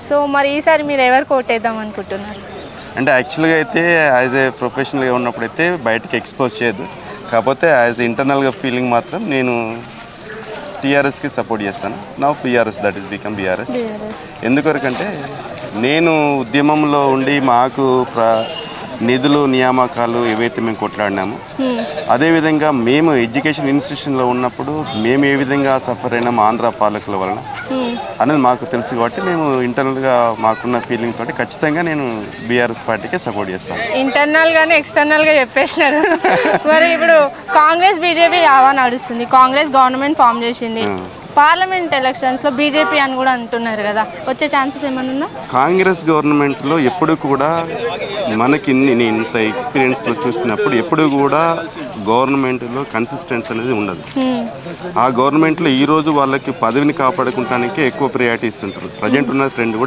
So మరి ఈసారి మీరు ఎవరు కోటేద్దాం అనుకుంటున్నారు? అంటే యాక్చువల్గా అయితే యాజ్ ఏ ప్రొఫెషనల్గా ఉన్నప్పుడైతే బయటకి ఎక్స్పోజ్ చేయదు. కాకపోతే యాజ్ ఇంటర్నల్గా ఫీలింగ్ మాత్రం నేను టీఆర్ఎస్కి సపోర్ట్ చేస్తాను. నా PRS that is become BRS. ఎందుకొరకంటే నేను ఉద్యమంలో ఉండి మాకు నిధులు నియామకాలు ఏవైతే మేము కొట్లాడినామో అదేవిధంగా మేము ఎడ్యుకేషన్ ఇన్స్టిట్యూషన్లో ఉన్నప్పుడు మేము ఏ విధంగా సఫర్ అయినాము ఆంధ్ర పాలకుల వలన అనేది మాకు తెలుసు. కాబట్టి మేము ఇంటర్నల్గా మాకున్న ఫీలింగ్ తోటి ఖచ్చితంగా నేను బీఆర్ఎస్ పార్టీకే సపోర్ట్ చేస్తాను. ఇంటర్నల్గానే ఎక్స్టర్నల్గా చెప్పేసినారు. మరి ఇప్పుడు కాంగ్రెస్ బీజేపీ యావా నడుస్తుంది. కాంగ్రెస్ గవర్నమెంట్ ఫామ్ చేసింది. పార్లమెంట్ ఎలక్షన్స్లో బీజేపీ అని కూడా అంటున్నారు కదా, వచ్చే ఛాన్సెస్ ఏమైనా ఉందా? కాంగ్రెస్ గవర్నమెంట్లో ఎప్పుడు కూడా మనకి నేను ఇంత ఎక్స్పీరియన్స్లో చూసినప్పుడు ఎప్పుడు కూడా గవర్నమెంట్లో కన్సిస్టెన్సీ అనేది ఉండదు. ఆ గవర్నమెంట్లో ఈరోజు వాళ్ళకి పదవిని కాపాడుకోవడానికి ఎక్కువ ప్రియారిటీ ఇస్తుంటారు. ప్రజెంట్ ఉన్న ట్రెండ్ కూడా